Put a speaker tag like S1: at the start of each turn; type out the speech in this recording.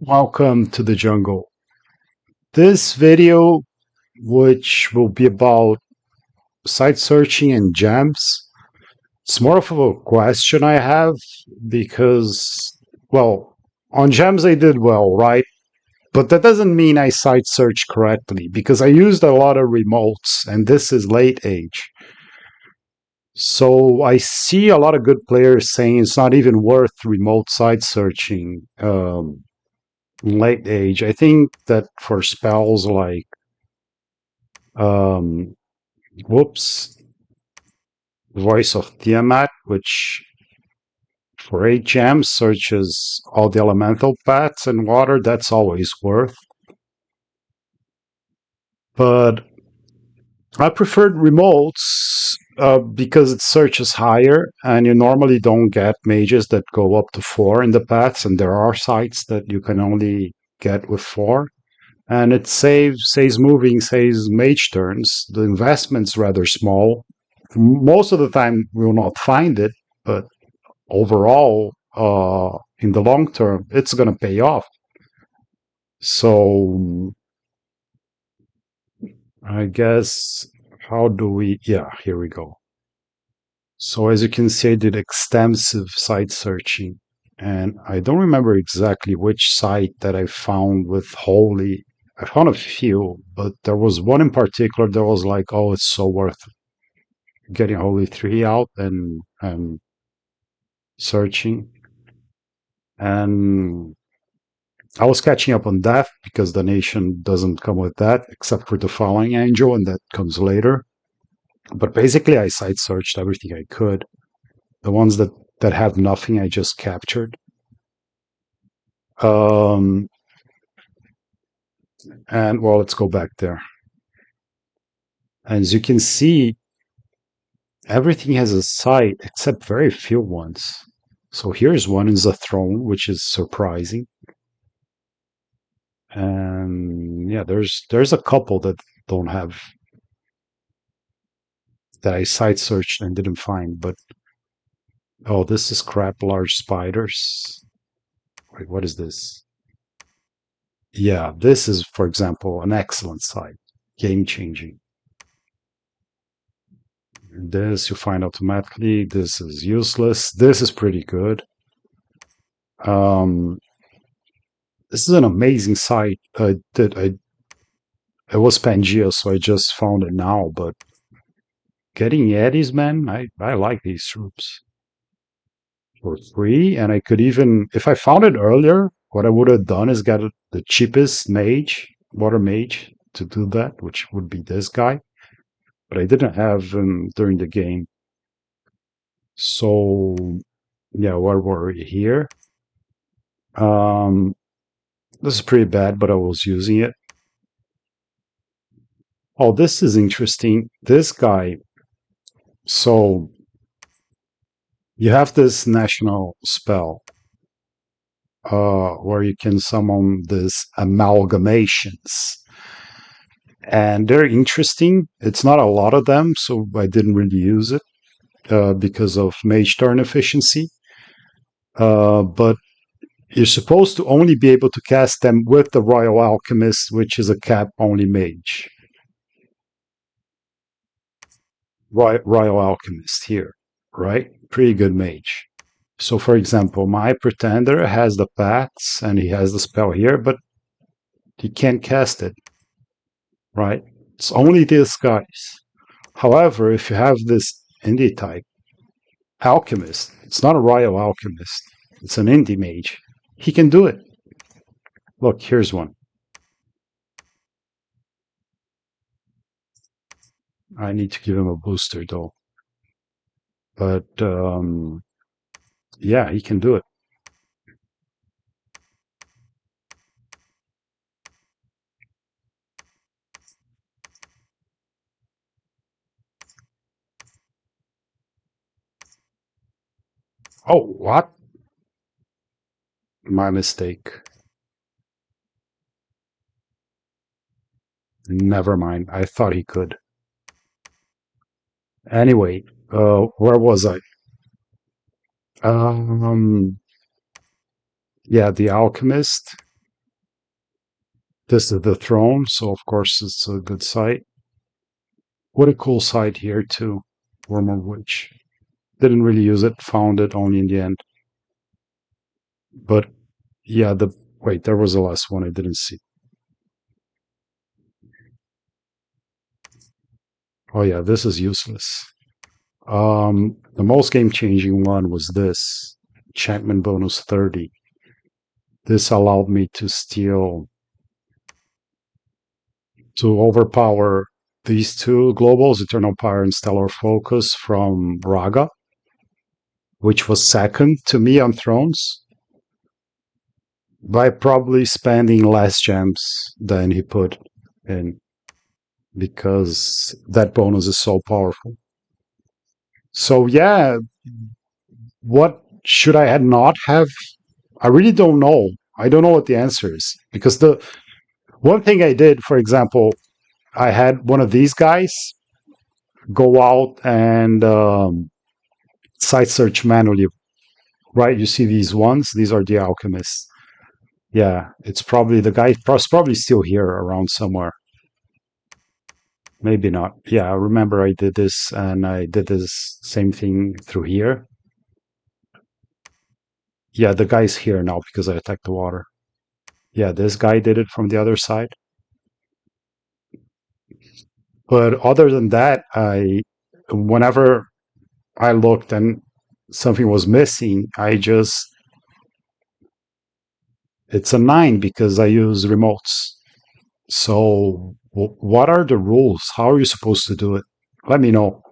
S1: Welcome to the jungle. This video, which will be about site searching and gems, it's more of a question I have because, well, on gems I did well, right? But that doesn't mean I site searched correctly because I used a lot of remotes and this is late age. So I see a lot of good players saying it's not even worth remote site searching. Late age. I think that for spells like um, whoops, Voice of Tiamat, which for 8 gems searches all the elemental paths in water, that's always worth. But I preferred remotes because it searches higher, and you normally don't get mages that go up to 4 in the paths, and there are sites that you can only get with 4. And it saves moving, saves mage turns. The investment's rather small. Most of the time, we will not find it, but overall, in the long term, it's going to pay off. So I guess, how do we? Yeah, here we go. So as you can see, I did extensive site searching, and I don't remember exactly which site that I found with Holy. I found a few, but there was one in particular that was like, oh, it's so worth getting Holy 3 out and searching. And I was catching up on that because the nation doesn't come with that, except for the Falling Angel, and that comes later. But basically, I site searched everything I could. The ones that have nothing, I just captured. Um, and well, let's go back there. As you can see, everything has a site except very few ones. So here's one in the throne, which is surprising. And yeah, there's a couple that don't have that I site searched and didn't find. But oh, this is crap. Large spiders. Wait, what is this? Yeah, this is, for example, an excellent site. Game changing. This you find automatically. This is useless. This is pretty good. Um, this is an amazing site. It was Pangea, so I just found it now. But getting Yetis, man, I like these troops for free. And I could even, if I found it earlier, what I would have done is get the cheapest mage, water mage, to do that, which would be this guy. But I didn't have him during the game. So yeah, where were we here? Um, this is pretty bad, but I was using it. Oh, this is interesting. This guy. So you have this national spell where you can summon these amalgamations. And they're interesting. It's not a lot of them, so I didn't really use it because of mage turn efficiency. But you're supposed to only be able to cast them with the Royal Alchemist, which is a cap only mage. Royal Alchemist here, right? Pretty good mage. So, for example, my Pretender has the paths and he has the spell here, but he can't cast it, right? It's only these guys. However, if you have this indie type alchemist, it's not a Royal Alchemist, it's an indie mage. He can do it. Look, here's one. I need to give him a booster though. But yeah, he can do it. Oh, what? My mistake. Never mind. I thought he could. Anyway, where was I? Um, yeah, the Alchemist. This is the throne, so of course it's a good site. What a cool site here too. Wormwood Witch. Didn't really use it, found it only in the end. But yeah, wait, there was the last one I didn't see. Oh yeah, this is useless. The most game-changing one was this Enchantment Bonus 30. This allowed me to overpower these two globals, Eternal Power and Stellar Focus from Raga, which was second to me on Thrones, by probably spending less gems than he put in, because that bonus is so powerful. So yeah, what should I not have? I really don't know. I don't know what the answer is, because the one thing I did, for example, I had one of these guys go out and site search manually. Right, you see these ones. These are the alchemists. Yeah, it's probably the guy. Probably still here around somewhere. Maybe not. Yeah, I remember I did this, and I did this same thing through here. Yeah, the guy's here now because I attacked the water. Yeah, this guy did it from the other side. But other than that, whenever I looked and something was missing, it's a 9 because I use remotes. So what are the rules? How are you supposed to do it? Let me know.